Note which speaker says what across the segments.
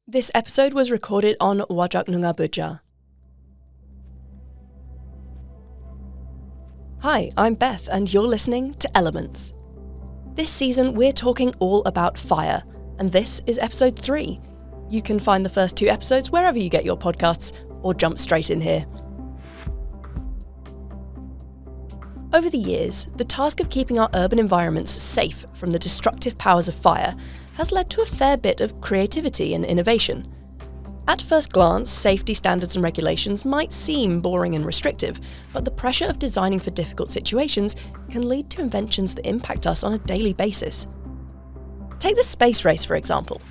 Speaker 1: This episode was recorded on Wajak Noongar Boodja. Hi, I'm Beth and you're listening to Elements. This season we're talking all about fire, and this is episode 3. You can find the first 2 episodes wherever you get your podcasts, or jump straight in here. Over the years, the task of keeping our urban environments safe from the destructive powers of fire has led to a fair bit of creativity and innovation. At first glance, safety standards and regulations might seem boring and restrictive, but the pressure of designing for difficult situations can lead to inventions that impact us on a daily basis. Take the space race, for example.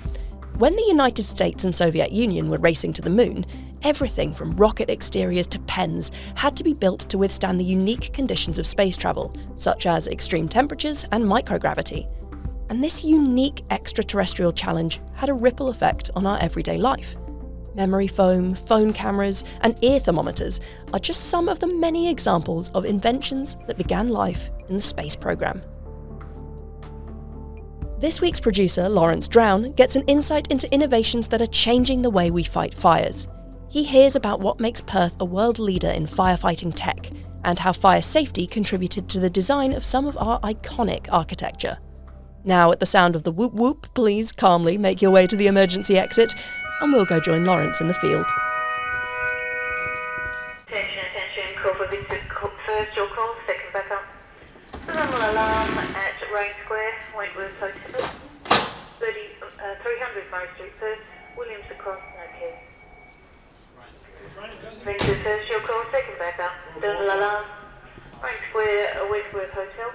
Speaker 1: When the United States and Soviet Union were racing to the moon, everything from rocket exteriors to pens had to be built to withstand the unique conditions of space travel, such as extreme temperatures and microgravity. And this unique extraterrestrial challenge had a ripple effect on our everyday life. Memory foam, phone cameras, and ear thermometers are just some of the many examples of inventions that began life in the space program. This week's producer, Lawrence Drown, gets an insight into innovations that are changing the way we fight fires. He hears about what makes Perth a world leader in firefighting tech, and how fire safety contributed to the design of some of our iconic architecture. Now, at the sound of the whoop whoop, please calmly make your way to the emergency exit, and we'll go join Lawrence in the field.
Speaker 2: Attention, call for Victor first, your call, second back up. Normal alarm at Rain Square, Wentworth Hotel, 300 Murray Street, Perth, Williams across, no care. Victor first, your call, second back up. Normal alarm, Rain Square, Wentworth Hotel.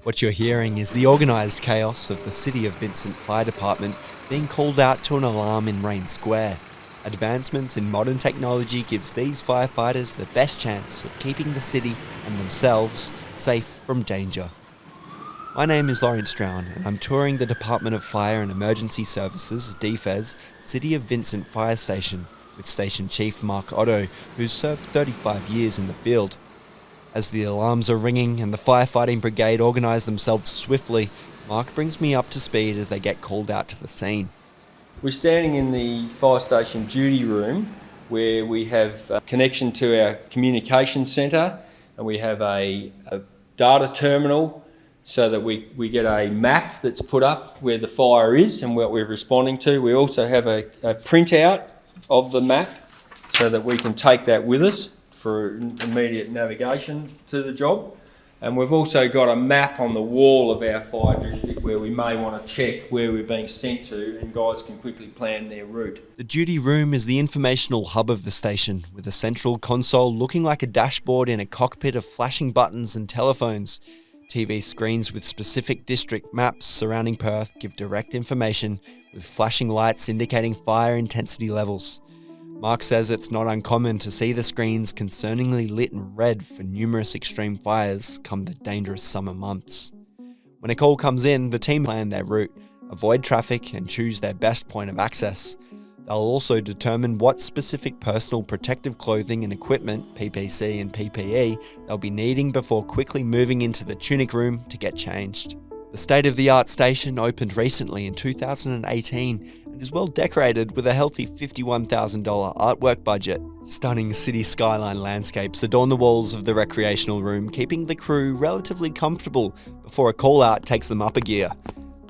Speaker 3: What you're hearing is the organised chaos of the City of Vincent Fire Department being called out to an alarm in Rain Square. Advancements in modern technology gives these firefighters the best chance of keeping the city and themselves safe from danger. My name is Lawrence Drown and I'm touring the Department of Fire and Emergency Services, DFES, City of Vincent Fire Station with Station Chief Mark Otto, who's served 35 years in the field. As the alarms are ringing and the firefighting brigade organise themselves swiftly, Mark brings me up to speed as they get called out to the scene.
Speaker 4: We're standing in the fire station duty room where we have a connection to our communication centre, and we have a data terminal so that we get a map that's put up where the fire is and what we're responding to. We also have a printout of the map so that we can take that with us for immediate navigation to the job. And we've also got a map on the wall of our fire district where we may want to check where we're being sent to, and guys can quickly plan their route.
Speaker 3: The duty room is the informational hub of the station, with a central console looking like a dashboard in a cockpit of flashing buttons and telephones. TV screens with specific district maps surrounding Perth give direct information, with flashing lights indicating fire intensity levels. Mark says it's not uncommon to see the screens concerningly lit in red for numerous extreme fires come the dangerous summer months. When a call comes in, the team plan their route, avoid traffic and choose their best point of access. They'll also determine what specific personal protective clothing and equipment, PPC and PPE, they'll be needing before quickly moving into the tunic room to get changed. The state-of-the-art station opened recently in 2018 and is well decorated with a healthy $51,000 artwork budget. Stunning city skyline landscapes adorn the walls of the recreational room, keeping the crew relatively comfortable before a call-out takes them up a gear.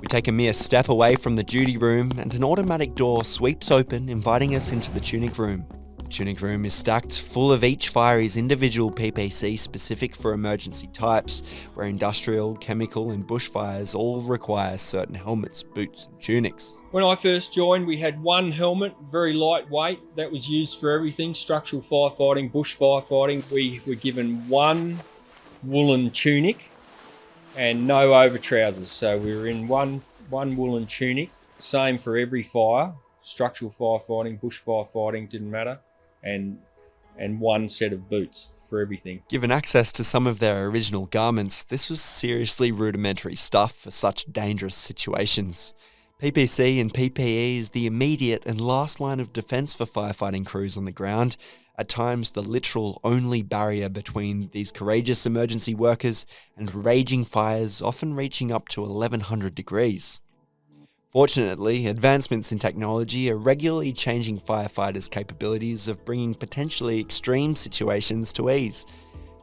Speaker 3: We take a mere step away from the duty room and an automatic door sweeps open, inviting us into the tunic room. The tunic room is stacked full of each firie's individual PPC specific for emergency types, where industrial, chemical and bushfires all require certain helmets, boots and tunics.
Speaker 4: When I first joined, we had one helmet, very lightweight, that was used for everything, structural firefighting, bush firefighting. We were given one woolen tunic and no over trousers, so we were in one woolen tunic, same for every fire, structural firefighting, bush firefighting, didn't matter, and one set of boots for everything.
Speaker 3: Given access to some of their original garments, this was seriously rudimentary stuff for such dangerous situations. PPC and PPE is the immediate and last line of defence for firefighting crews on the ground, at times the literal only barrier between these courageous emergency workers and raging fires often reaching up to 1100 degrees. Fortunately, advancements in technology are regularly changing firefighters' capabilities of bringing potentially extreme situations to ease.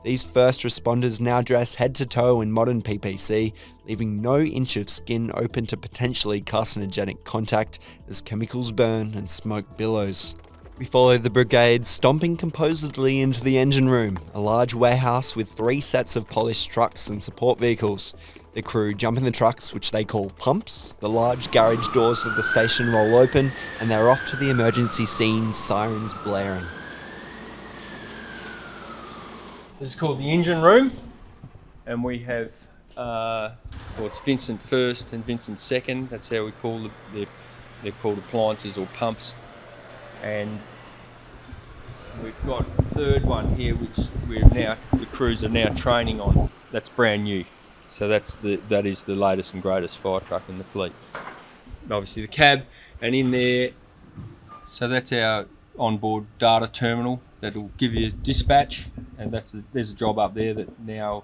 Speaker 3: These first responders now dress head to toe in modern PPC, leaving no inch of skin open to potentially carcinogenic contact as chemicals burn and smoke billows. We follow the brigade stomping composedly into the engine room, a large warehouse with 3 sets of polished trucks and support vehicles. The crew jump in the trucks, which they call pumps. The large garage doors of the station roll open, and they're off to the emergency scene, sirens blaring.
Speaker 4: This is called the engine room, and we have, it's Vincent first and Vincent second. That's how we call they're called appliances or pumps. And we've got a third one here, which the crews are now training on. That's brand new. So that is the latest and greatest fire truck in the fleet. Obviously the cab, and in there, so that's our onboard data terminal that'll give you dispatch, and there's a job up there that now,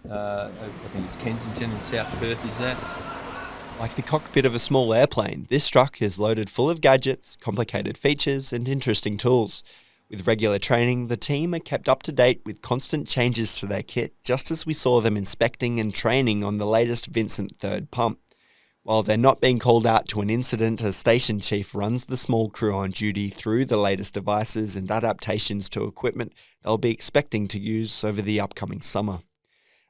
Speaker 4: I think it's Kensington in South Perth is that.
Speaker 3: Like the cockpit of a small airplane, this truck is loaded full of gadgets, complicated features and interesting tools. With regular training, the team are kept up to date with constant changes to their kit, just as we saw them inspecting and training on the latest Vincent third pump. While they're not being called out to an incident, a station chief runs the small crew on duty through the latest devices and adaptations to equipment they'll be expecting to use over the upcoming summer.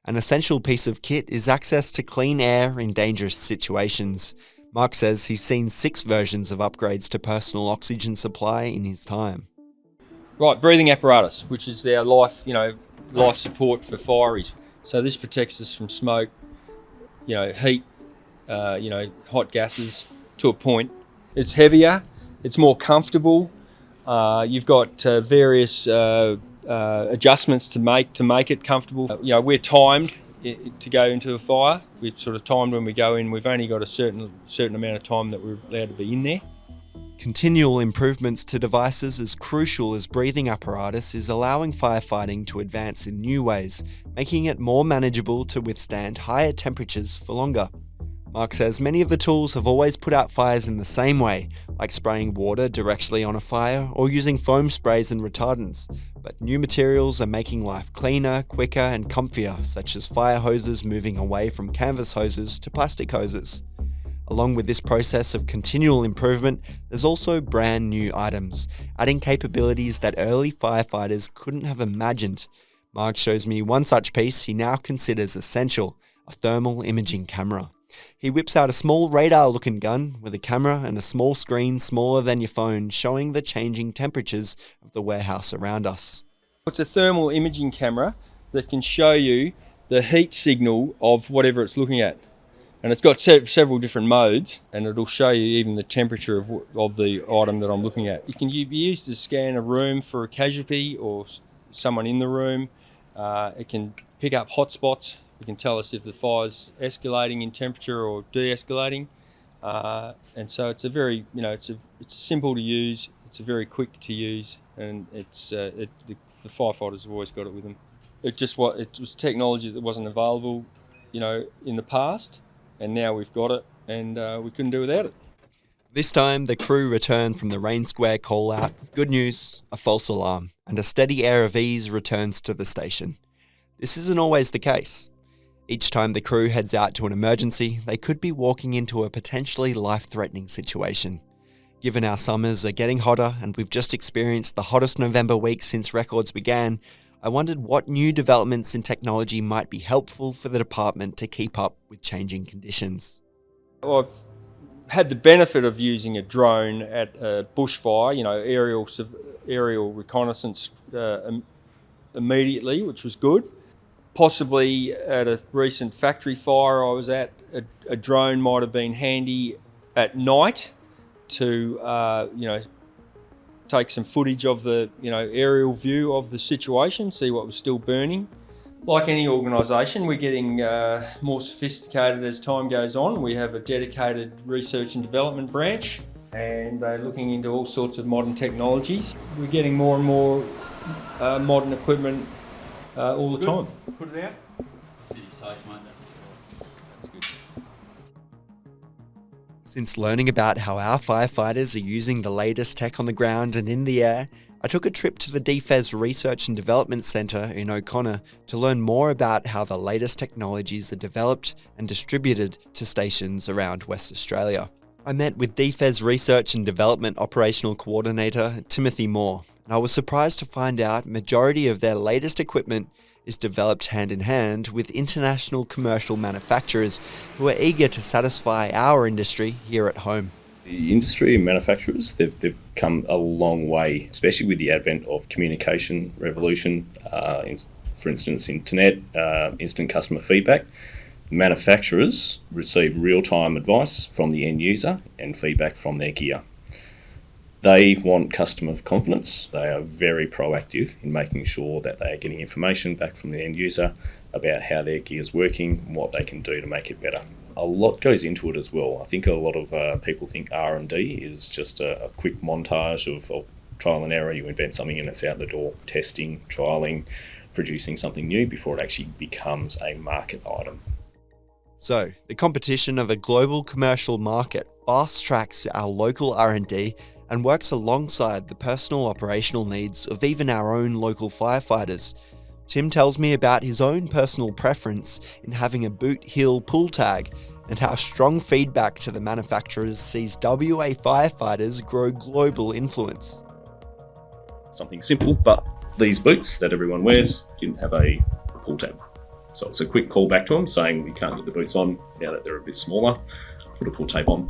Speaker 3: An essential piece of kit is access to clean air in dangerous situations. Mark says he's seen 6 versions of upgrades to personal oxygen supply in his time.
Speaker 4: Right, breathing apparatus, which is our life support for fireys. So this protects us from smoke, heat, hot gases to a point. It's heavier, it's more comfortable. You've got various adjustments to make it comfortable. We're timed to go into a fire. We're sort of timed when we go in. We've only got a certain amount of time that we're allowed to be in there.
Speaker 3: Continual improvements to devices as crucial as breathing apparatus is allowing firefighting to advance in new ways, making it more manageable to withstand higher temperatures for longer. Mark says many of the tools have always put out fires in the same way, like spraying water directly on a fire or using foam sprays and retardants. But new materials are making life cleaner, quicker and comfier, such as fire hoses moving away from canvas hoses to plastic hoses. Along with this process of continual improvement, there's also brand new items, adding capabilities that early firefighters couldn't have imagined. Mark shows me one such piece he now considers essential, a thermal imaging camera. He whips out a small radar-looking gun with a camera and a small screen smaller than your phone showing the changing temperatures of the warehouse around us.
Speaker 4: It's a thermal imaging camera that can show you the heat signal of whatever it's looking at. And it's got several different modes, and it'll show you even the temperature of the item that I'm looking at. It can be used to scan a room for a casualty or someone in the room. It can pick up hotspots. It can tell us if the fire's escalating in temperature or de-escalating. And so it's a very, it's simple to use. It's a very quick to use, and the firefighters have always got it with them. It was technology that wasn't available, in the past. And now we've got it, and we couldn't do without it.
Speaker 3: This time, the crew returned from the Rain Square call-out with good news, a false alarm, and a steady air of ease returns to the station. This isn't always the case. Each time the crew heads out to an emergency, they could be walking into a potentially life-threatening situation. Given our summers are getting hotter and we've just experienced the hottest November week since records began, I wondered what new developments in technology might be helpful for the department to keep up with changing conditions.
Speaker 4: Well, I've had the benefit of using a drone at a bushfire, aerial reconnaissance immediately, which was good. Possibly at a recent factory fire I was at, a drone might have been handy at night to, take some footage of the, aerial view of the situation, see what was still burning. Like any organisation, we're getting more sophisticated as time goes on. We have a dedicated research and development branch, and they're looking into all sorts of modern technologies. We're getting more and more modern equipment all the time. Put it out.
Speaker 5: City safe, mate. That's good.
Speaker 3: Since learning about how our firefighters are using the latest tech on the ground and in the air, I took a trip to the DFES Research and Development Centre in O'Connor to learn more about how the latest technologies are developed and distributed to stations around West Australia. I met with DFES Research and Development Operational Coordinator Timothy Moore, and I was surprised to find out majority of their latest equipment is developed hand in hand with international commercial manufacturers who are eager to satisfy our industry here at home.
Speaker 6: The industry and manufacturers, they've come a long way, especially with the advent of communication revolution, for instance, internet, instant customer feedback. Manufacturers receive real-time advice from the end user and feedback from their gear. They want customer confidence. They are very proactive in making sure that they are getting information back from the end user about how their gear is working and what they can do to make it better. A lot goes into it as well. I think a lot of people think R&D is just a quick montage of trial and error. You invent something and it's out the door. Testing, trialling, producing something new before it actually becomes a market item.
Speaker 3: So, the competition of a global commercial market fast-tracks our local R&D and works alongside the personal operational needs of even our own local firefighters. Tim tells me about his own personal preference in having a boot heel pull tag and how strong feedback to the manufacturers sees WA firefighters grow global influence.
Speaker 6: Something simple, but these boots that everyone wears didn't have a pull tab. So it's a quick call back to them saying we can't get the boots on now that they're a bit smaller, put a pull tape on.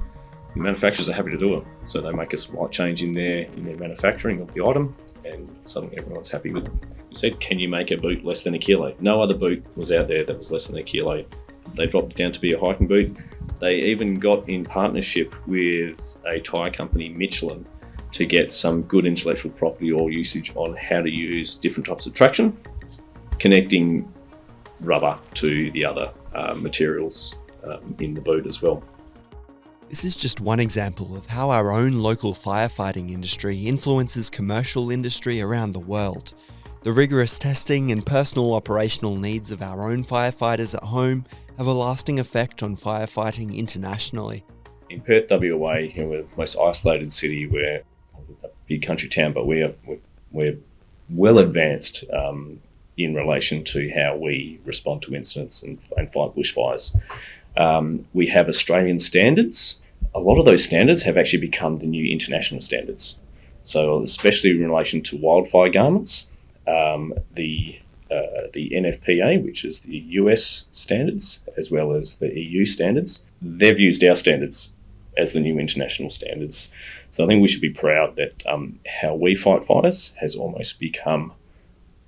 Speaker 6: The manufacturers are happy to do it. So they make a slight change in their manufacturing of the item and suddenly everyone's happy with it. We said, can you make a boot less than a kilo? No other boot was out there that was less than a kilo. They dropped it down to be a hiking boot. They even got in partnership with a tyre company, Michelin, to get some good intellectual property or usage on how to use different types of traction, connecting rubber to the other materials in the boot as well.
Speaker 3: This is just one example of how our own local firefighting industry influences commercial industry around the world. The rigorous testing and personal operational needs of our own firefighters at home have a lasting effect on firefighting internationally.
Speaker 6: In Perth, WA, we're the most isolated city. We're a big country town, but we're well advanced in relation to how we respond to incidents and fight bushfires. We have Australian standards. A lot of those standards have actually become the new international standards. So especially in relation to wildfire garments, the NFPA, which is the US standards, as well as the EU standards, they've used our standards as the new international standards. So I think we should be proud that how we fight fires has almost become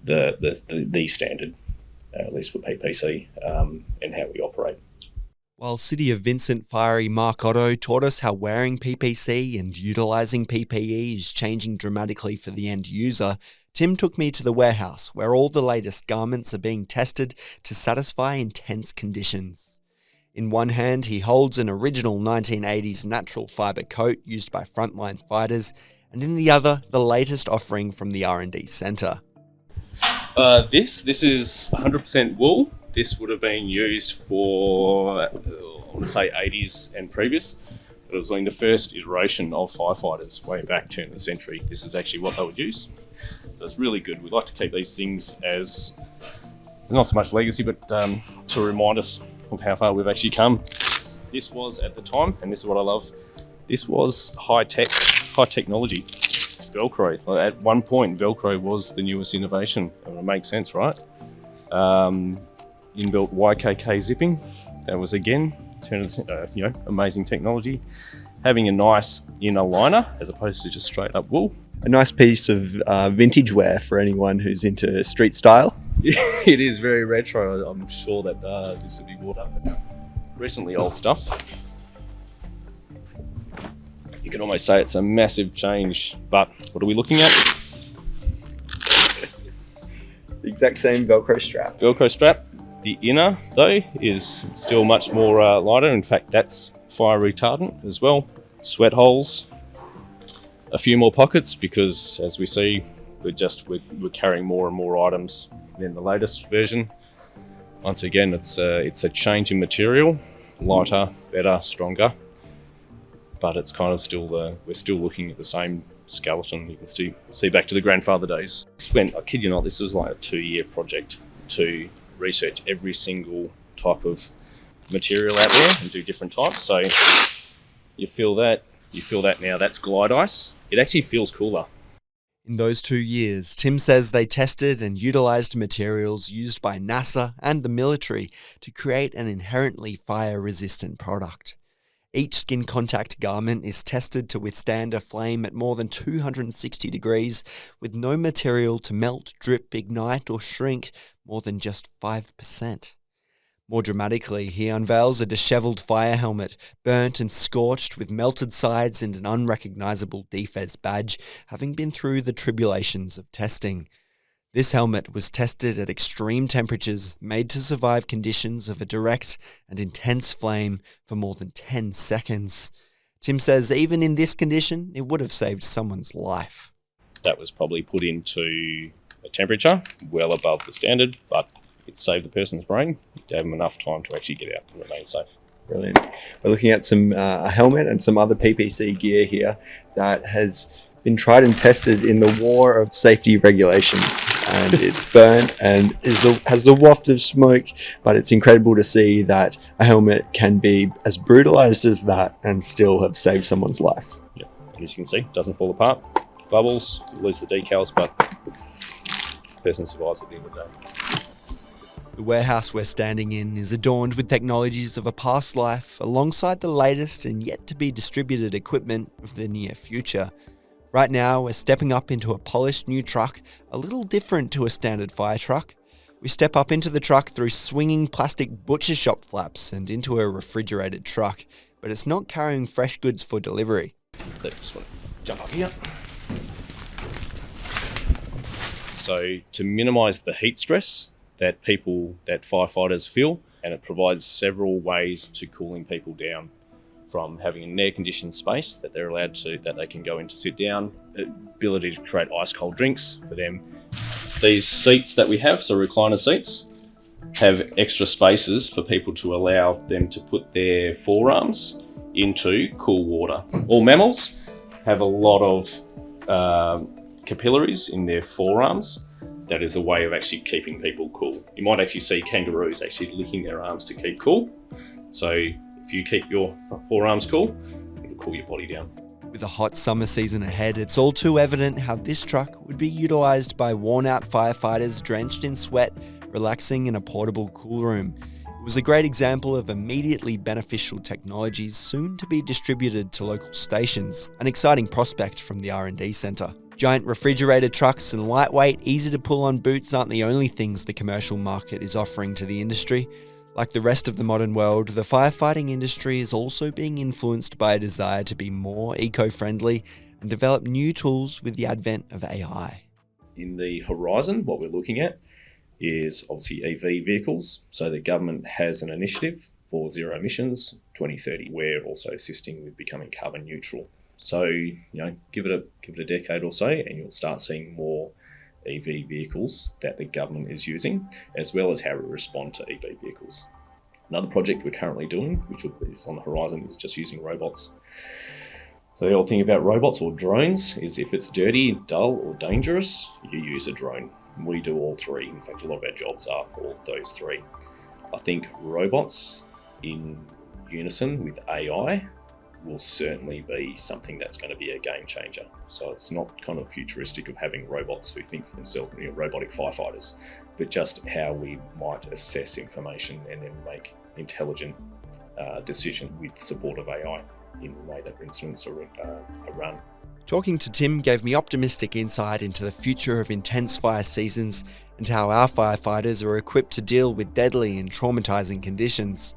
Speaker 6: the standard, at least for PPC, and how we operate.
Speaker 3: While City of Vincent Fiery Mark Otto taught us how wearing PPC and utilising PPE is changing dramatically for the end user, Tim took me to the warehouse where all the latest garments are being tested to satisfy intense conditions. In one hand, he holds an original 1980s natural fibre coat used by frontline fighters, and in the other, the latest offering from the R&D Centre.
Speaker 6: This is 100% wool. This would have been used for, I want to say 80s and previous. It was like the first iteration of firefighters way back turn of the century. This is actually what they would use. So it's really good. We like to keep these things as, not so much legacy, but to remind us of how far we've actually come. This was at the time, and this is what I love, this was high technology. Velcro. At one point, Velcro was the newest innovation. It makes sense, right? Inbuilt YKK zipping. That was again, amazing technology. Having a nice inner liner as opposed to just straight up wool.
Speaker 3: A nice piece of vintage wear for anyone who's into street style.
Speaker 6: It is very retro. I'm sure that this would be bought up. Recently old stuff. You can almost say it's a massive change, but what are we looking at?
Speaker 3: exact same Velcro strap.
Speaker 7: Velcro strap. The inner, though, is still much more lighter. In fact, that's fire retardant as well. Sweat holes. A few more pockets because, as we see, we're carrying more and more items than the latest version. Once again, it's a change in material, lighter, better, stronger, but it's kind of still we're still looking at the same skeleton. You can see back to the grandfather days. I kid you not, this was like a 2-year project to research every single type of material out there and do different types. So you feel that now. That's glide ice. It actually feels cooler.
Speaker 3: In those 2 years, Tim says they tested and utilised materials used by NASA and the military to create an inherently fire-resistant product. Each skin contact garment is tested to withstand a flame at more than 260 degrees, with no material to melt, drip, ignite or shrink more than just 5%. More dramatically, he unveils a dishevelled fire helmet, burnt and scorched with melted sides and an unrecognisable defense badge, having been through the tribulations of testing. This helmet was tested at extreme temperatures, made to survive conditions of a direct and intense flame for more than 10 seconds. Tim says even in this condition, it would have saved someone's life.
Speaker 7: That was probably put into a temperature well above the standard, but it saved the person's brain. It gave them enough time to actually get out and remain safe.
Speaker 3: Brilliant. We're looking at a helmet and some other PPC gear here that has been tried and tested in the war of safety regulations, and it's burnt and has the waft of smoke, but it's incredible to see that a helmet can be as brutalized as that and still have saved someone's life.
Speaker 7: Yeah. As you can see, it doesn't fall apart. Bubbles, you lose the decals, but the person survives at the end of the day.
Speaker 3: The warehouse we're standing in is adorned with technologies of a past life alongside the latest and yet to be distributed equipment of the near future. Right now, we're stepping up into a polished new truck, a little different to a standard fire truck. We step up into the truck through swinging plastic butcher shop flaps and into a refrigerated truck, but it's not carrying fresh goods for delivery.
Speaker 7: Let's just want to jump up here. So to minimise the heat stress that firefighters feel, and it provides several ways to cooling people down, from having an air-conditioned space that they're allowed to, that they can go in to sit down, the ability to create ice-cold drinks for them. These seats that we have, so recliner seats, have extra spaces for people to allow them to put their forearms into cool water. All mammals have a lot of capillaries in their forearms. That is a way of actually keeping people cool. You might actually see kangaroos actually licking their arms to keep cool. So if you keep your forearms cool, it'll cool your body down.
Speaker 3: With a hot summer season ahead, it's all too evident how this truck would be utilised by worn-out firefighters drenched in sweat, relaxing in a portable cool room. It was a great example of immediately beneficial technologies soon to be distributed to local stations, an exciting prospect from the R&D centre. Giant refrigerator trucks and lightweight, easy-to-pull-on boots aren't the only things the commercial market is offering to the industry. Like the rest of the modern world, the firefighting industry is also being influenced by a desire to be more eco-friendly and develop new tools with the advent of AI.
Speaker 7: In the horizon, what we're looking at is obviously EV vehicles. So the government has an initiative for zero emissions 2030. We're also assisting with becoming carbon neutral. So, give it a decade or so and you'll start seeing more EV vehicles that the government is using, as well as how we respond to EV vehicles. Another project we're currently doing, which is on the horizon, is just using robots. So the old thing about robots or drones is if it's dirty, dull or dangerous, you use a drone. We do all three. In fact, a lot of our jobs are all those three. I think robots in unison with AI will certainly be something that's going to be a game changer. So it's not kind of futuristic of having robots who think for themselves, robotic firefighters, but just how we might assess information and then make intelligent decision with support of AI in the way that incidents are run.
Speaker 3: Talking to Tim gave me optimistic insight into the future of intense fire seasons and how our firefighters are equipped to deal with deadly and traumatizing conditions.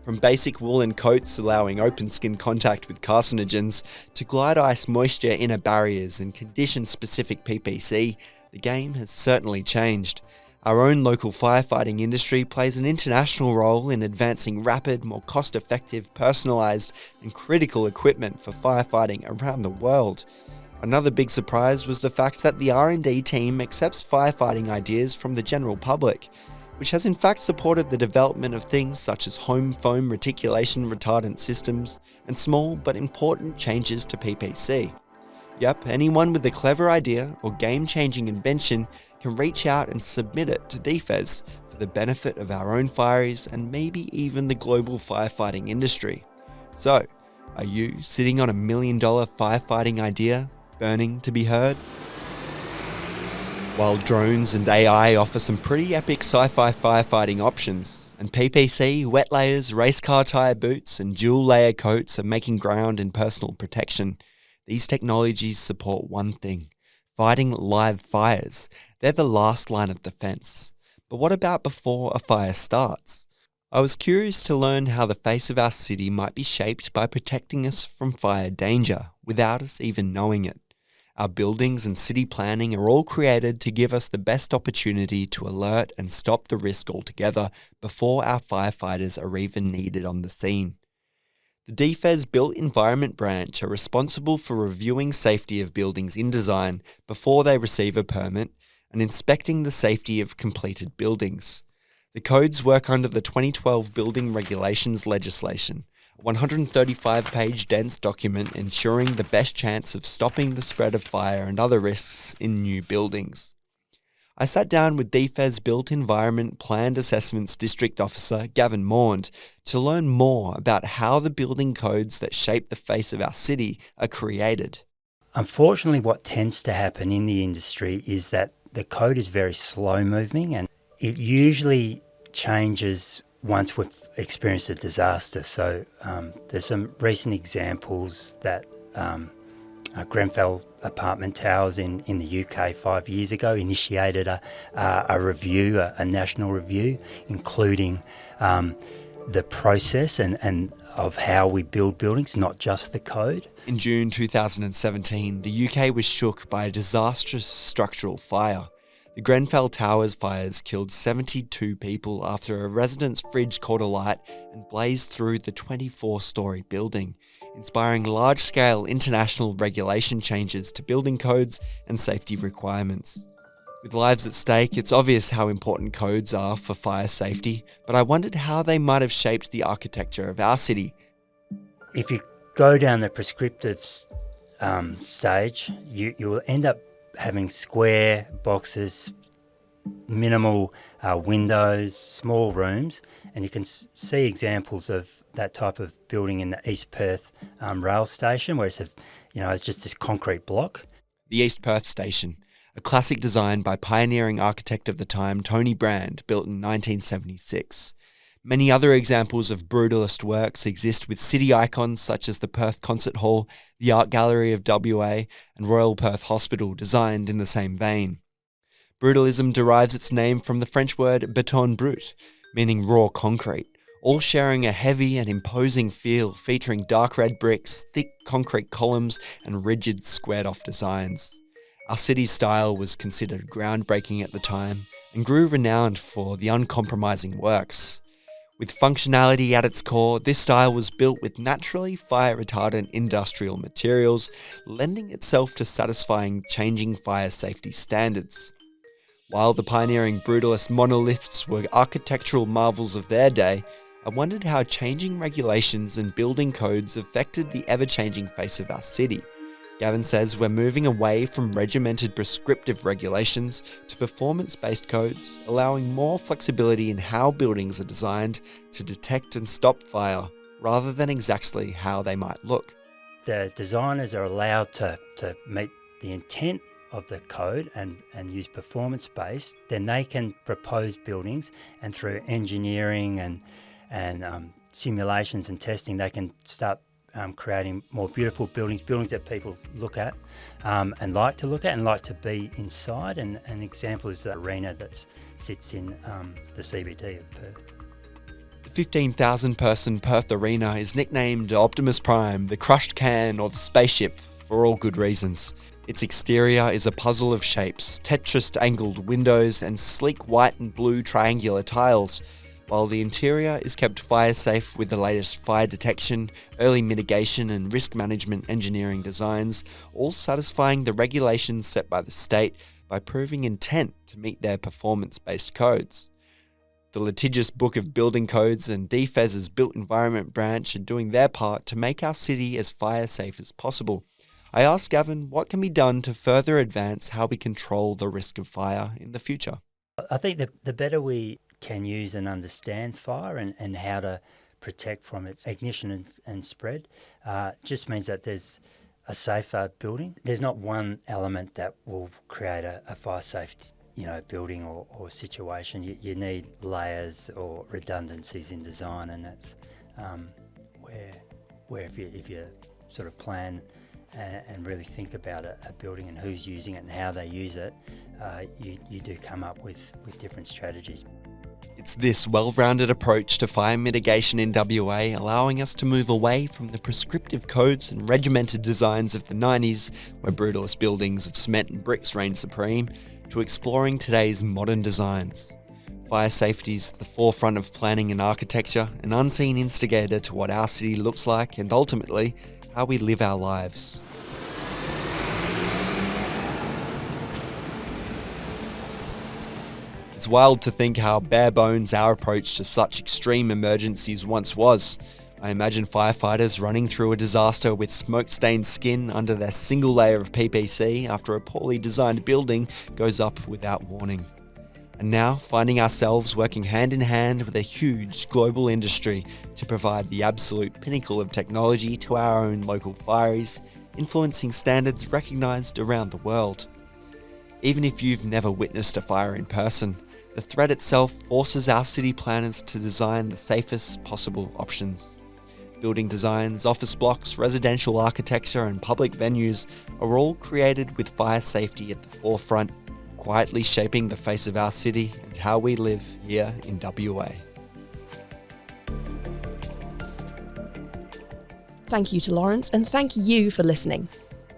Speaker 3: From basic woolen coats allowing open skin contact with carcinogens to glide ice moisture inner barriers and condition-specific PPC, the game has certainly changed. Our own local firefighting industry plays an international role in advancing rapid, more cost-effective, personalised and critical equipment for firefighting around the world. Another big surprise was the fact that the R&D team accepts firefighting ideas from the general public, which has in fact supported the development of things such as home foam reticulation retardant systems and small but important changes to PPC. Yep, anyone with a clever idea or game-changing invention can reach out and submit it to DFES for the benefit of our own fireys and maybe even the global firefighting industry. So, are you sitting on $1 million firefighting idea, burning to be heard? While drones and AI offer some pretty epic sci-fi firefighting options, and PPC, wet layers, race car tyre boots and dual layer coats are making ground in personal protection, these technologies support one thing: fighting live fires. They're the last line of defense. But what about before a fire starts? I was curious to learn how the face of our city might be shaped by protecting us from fire danger without us even knowing it. Our buildings and city planning are all created to give us the best opportunity to alert and stop the risk altogether before our firefighters are even needed on the scene. The DFES Built Environment Branch are responsible for reviewing safety of buildings in design before they receive a permit and inspecting the safety of completed buildings. The codes work under the 2012 Building Regulations legislation, a 135-page dense document ensuring the best chance of stopping the spread of fire and other risks in new buildings. I sat down with DFES Built Environment Planned Assessments District Officer Gavin Maund to learn more about how the building codes that shape the face of our city are created.
Speaker 8: Unfortunately, what tends to happen in the industry is that the code is very slow moving, and it usually changes once we've experienced a disaster. So there's some recent examples that Grenfell apartment towers in the UK 5 years ago initiated a review, a national review, including the process and of how we build buildings, not just the code.
Speaker 3: In June 2017, the UK was shook by a disastrous structural fire. The Grenfell Towers fires killed 72 people after a resident's fridge caught alight and blazed through the 24-storey building, inspiring large-scale international regulation changes to building codes and safety requirements. With lives at stake, it's obvious how important codes are for fire safety, but I wondered how they might have shaped the architecture of our city.
Speaker 8: If you go down the prescriptive stage, you will end up having square boxes, minimal windows, small rooms, and you can see examples of that type of building in the East Perth rail station, where it's just this concrete block.
Speaker 3: The East Perth Station, a classic design by pioneering architect of the time Tony Brand, built in 1976. Many other examples of brutalist works exist with city icons such as the Perth Concert Hall, the Art Gallery of WA, and Royal Perth Hospital, designed in the same vein. Brutalism derives its name from the French word béton brut, meaning raw concrete, all sharing a heavy and imposing feel featuring dark red bricks, thick concrete columns, and rigid squared-off designs. Our city's style was considered groundbreaking at the time and grew renowned for the uncompromising works. With functionality at its core, this style was built with naturally fire-retardant industrial materials, lending itself to satisfying changing fire safety standards. While the pioneering brutalist monoliths were architectural marvels of their day, I wondered how changing regulations and building codes affected the ever-changing face of our city. Gavin says we're moving away from regimented prescriptive regulations to performance-based codes, allowing more flexibility in how buildings are designed to detect and stop fire, rather than exactly how they might look.
Speaker 8: The designers are allowed to meet the intent of the code and use performance-based. Then they can propose buildings, and through engineering and simulations and testing, they can start creating more beautiful buildings that people look at and like to look at and like to be inside. And an example is the arena that sits in the CBD of Perth.
Speaker 3: The 15,000-person Perth Arena is nicknamed Optimus Prime, the crushed can, or the spaceship, for all good reasons. Its exterior is a puzzle of shapes, Tetris-angled windows and sleek white and blue triangular tiles, while the interior is kept fire-safe with the latest fire detection, early mitigation and risk management engineering designs, all satisfying the regulations set by the state by proving intent to meet their performance-based codes. The litigious Book of Building Codes and DFES's Built Environment branch are doing their part to make our city as fire-safe as possible. I asked Gavin what can be done to further advance how we control the risk of fire in the future.
Speaker 8: I think the better we can use and understand fire and how to protect from its ignition and spread, just means that there's a safer building. There's not one element that will create a fire-safe building or situation. You need layers or redundancies in design, and that's where if you sort of plan and really think about a building and who's using it and how they use it, you do come up with different strategies.
Speaker 3: It's this well-rounded approach to fire mitigation in WA allowing us to move away from the prescriptive codes and regimented designs of the 90s, where brutalist buildings of cement and bricks reigned supreme, to exploring today's modern designs. Fire safety is at the forefront of planning and architecture, an unseen instigator to what our city looks like and ultimately how we live our lives. It's wild to think how bare bones our approach to such extreme emergencies once was. I imagine firefighters running through a disaster with smoke-stained skin under their single layer of PPC after a poorly designed building goes up without warning. And now finding ourselves working hand in hand with a huge global industry to provide the absolute pinnacle of technology to our own local fireys, influencing standards recognised around the world. Even if you've never witnessed a fire in person, the threat itself forces our city planners to design the safest possible options. Building designs, office blocks, residential architecture and public venues are all created with fire safety at the forefront, quietly shaping the face of our city and how we live here in WA.
Speaker 1: Thank you to Lawrence, and thank you for listening.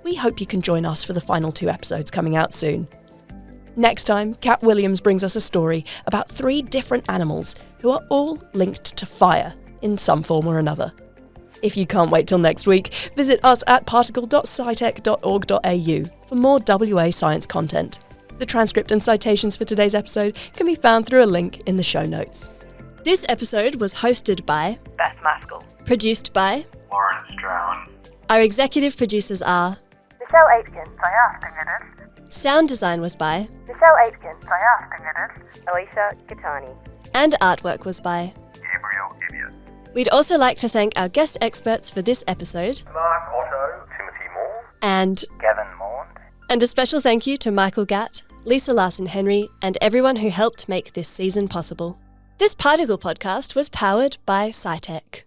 Speaker 1: We hope you can join us for the final 2 episodes coming out soon. Next time, Kat Williams brings us a story about 3 different animals who are all linked to fire in some form or another. If you can't wait till next week, visit us at particle.scitech.org.au for more WA science content. The transcript and citations for today's episode can be found through a link in the show notes. This episode was hosted by
Speaker 2: Beth Maskall.
Speaker 1: produced by
Speaker 9: Larsen-Henry.
Speaker 1: our executive producers are
Speaker 2: Aitken. Zaya.
Speaker 1: sound design was by
Speaker 2: Aitken. Zaya. Alyshia, Gatani.
Speaker 1: and artwork was by
Speaker 9: Gabriel Ibias.
Speaker 1: We'd also like to thank our guest experts for this episode
Speaker 9: Otto. Timothy Moore.
Speaker 1: and
Speaker 9: Gavin, Maund.
Speaker 1: a special thank you to Michael Gatt, Lisa Larsen-Henry and everyone who helped make this season possible. This Particle podcast was powered by SciTech.